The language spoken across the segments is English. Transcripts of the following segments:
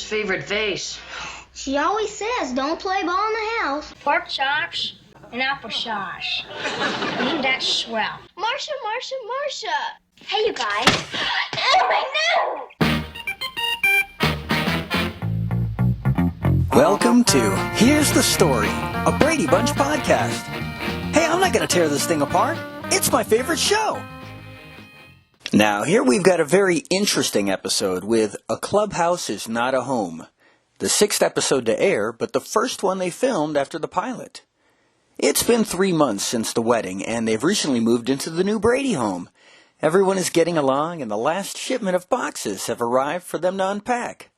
Mama's favorite vase. She always says don't play ball in the house. Pork chops and applesauce. That's swell. Marcia. Hey, you guys. Oh, my nose! Welcome to Here's the Story, a Brady Bunch podcast. Hey, I'm not going to tear this thing apart. It's my favorite show. Now, here we've got a very interesting episode with A Clubhouse Is Not a Home. The 6th episode to air, but the first one they filmed after the pilot. It's been 3 months since the wedding, and they've recently moved into the new Brady home. Everyone is getting along, and the last shipment of boxes have arrived for them to unpack.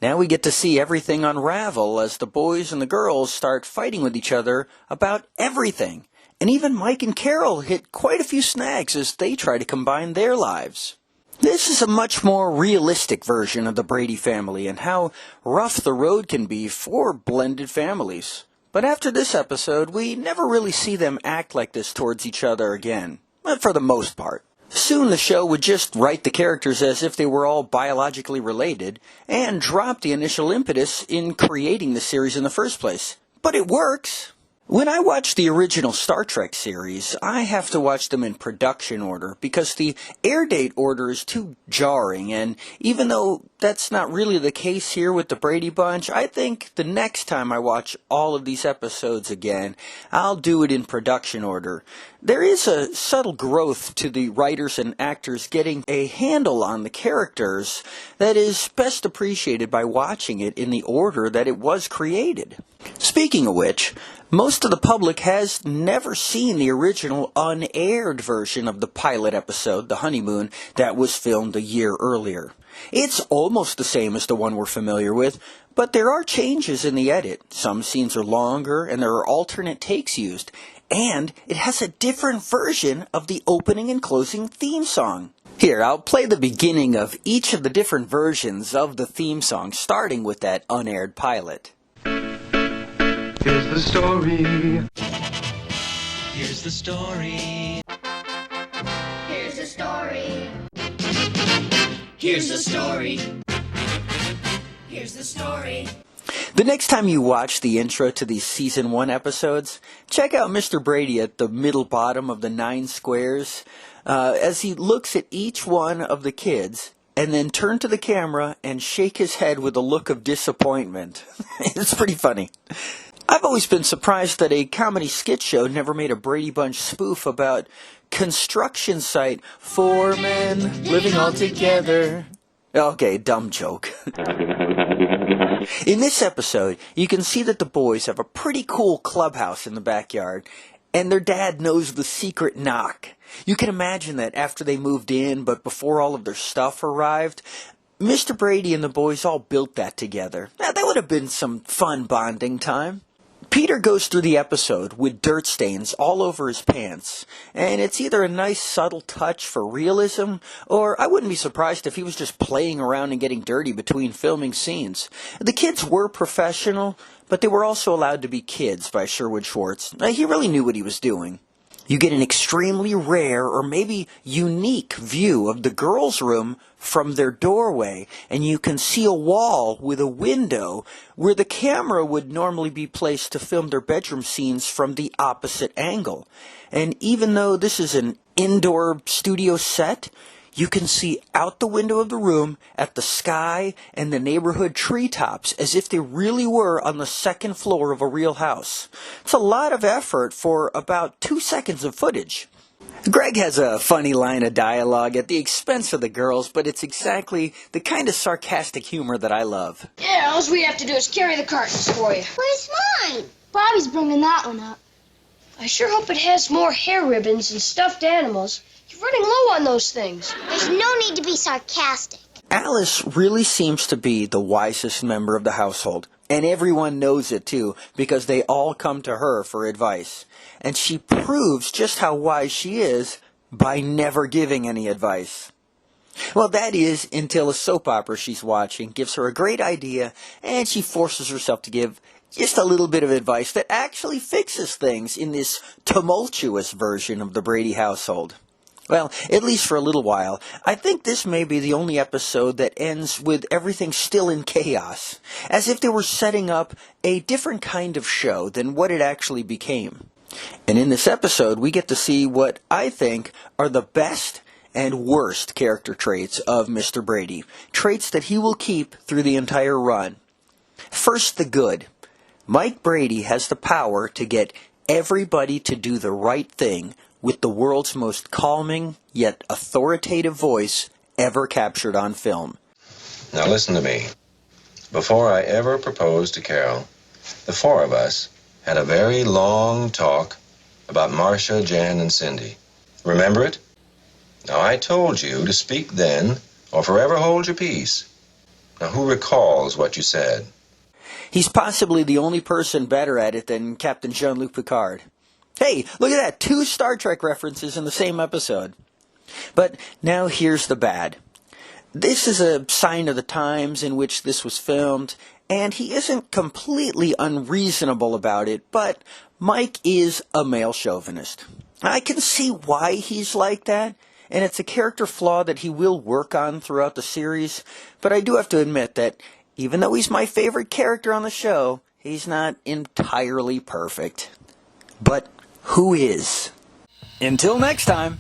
Now we get to see everything unravel as the boys and the girls start fighting with each other about everything. And even Mike and Carol hit quite a few snags as they try to combine their lives. This is a much more realistic version of the Brady family and how rough the road can be for blended families. But after this episode, we never really see them act like this towards each other again, for the most part. Soon the show would just write the characters as if they were all biologically related and drop the initial impetus in creating the series in the first place. But it works. When I watch the original Star Trek series, I have to watch them in production order because the air date order is too jarring, and even though that's not really the case here with the Brady Bunch, I think the next time I watch all of these episodes again, I'll do it in production order. There is a subtle growth to the writers and actors getting a handle on the characters that is best appreciated by watching it in the order that it was created. Speaking of which, most of the public has never seen the original unaired version of the pilot episode, The Honeymoon, that was filmed a year earlier. It's almost the same as the one we're familiar with, but there are changes in the edit. Some scenes are longer, and there are alternate takes used, and it has a different version of the opening and closing theme song. Here, I'll play the beginning of each of the different versions of the theme song, starting with that unaired pilot. Here's the story. Here's the story. Here's the story. Here's the story. Here's the story. The next time you watch the intro to these Season 1 episodes, check out Mr. Brady at the middle bottom of the 9 squares as he looks at each one of the kids and then turn to the camera and shake his head with a look of disappointment. It's pretty funny. I've always been surprised that a comedy skit show never made a Brady Bunch spoof about construction site, 4 men living all together. Okay, dumb joke. In this episode, you can see that the boys have a pretty cool clubhouse in the backyard, and their dad knows the secret knock. You can imagine that after they moved in, but before all of their stuff arrived, Mr. Brady and the boys all built that together. Now, that would have been some fun bonding time. Peter goes through the episode with dirt stains all over his pants, and it's either a nice subtle touch for realism, or I wouldn't be surprised if he was just playing around and getting dirty between filming scenes. The kids were professional, but they were also allowed to be kids by Sherwood Schwartz. He really knew what he was doing. You get an extremely rare or maybe unique view of the girls' room from their doorway, and you can see a wall with a window where the camera would normally be placed to film their bedroom scenes from the opposite angle. And even though this is an indoor studio set, you can see out the window of the room at the sky and the neighborhood treetops as if they really were on the second floor of a real house. It's a lot of effort for about 2 seconds of footage. Greg has a funny line of dialogue at the expense of the girls, but it's exactly the kind of sarcastic humor that I love. Yeah, all we have to do is carry the cartons for you. Where's mine? Bobby's bringing that one up. I sure hope it has more hair ribbons and stuffed animals. You're running low on those things. There's no need to be sarcastic. Alice really seems to be the wisest member of the household, and everyone knows it too, because they all come to her for advice. And she proves just how wise she is by never giving any advice. Well, that is until a soap opera she's watching gives her a great idea, and she forces herself to give just a little bit of advice that actually fixes things in this tumultuous version of the Brady household. Well, at least for a little while. I think this may be the only episode that ends with everything still in chaos, as if they were setting up a different kind of show than what it actually became. And in this episode, we get to see what I think are the best and worst character traits of Mr. Brady, traits that he will keep through the entire run. First, the good. Mike Brady has the power to get everybody to do the right thing with the world's most calming yet authoritative voice ever captured on film. Now listen to me. Before I ever proposed to Carol, the four of us had a very long talk about Marcia, Jan, and Cindy. Remember it? Now I told you to speak then or forever hold your peace. Now who recalls what you said? He's possibly the only person better at it than Captain Jean-Luc Picard. Hey, look at that, 2 Star Trek references in the same episode. But now here's the bad. This is a sign of the times in which this was filmed, and he isn't completely unreasonable about it, but Mike is a male chauvinist. I can see why he's like that, and it's a character flaw that he will work on throughout the series, but I do have to admit that even though he's my favorite character on the show, he's not entirely perfect. But who is? Until next time.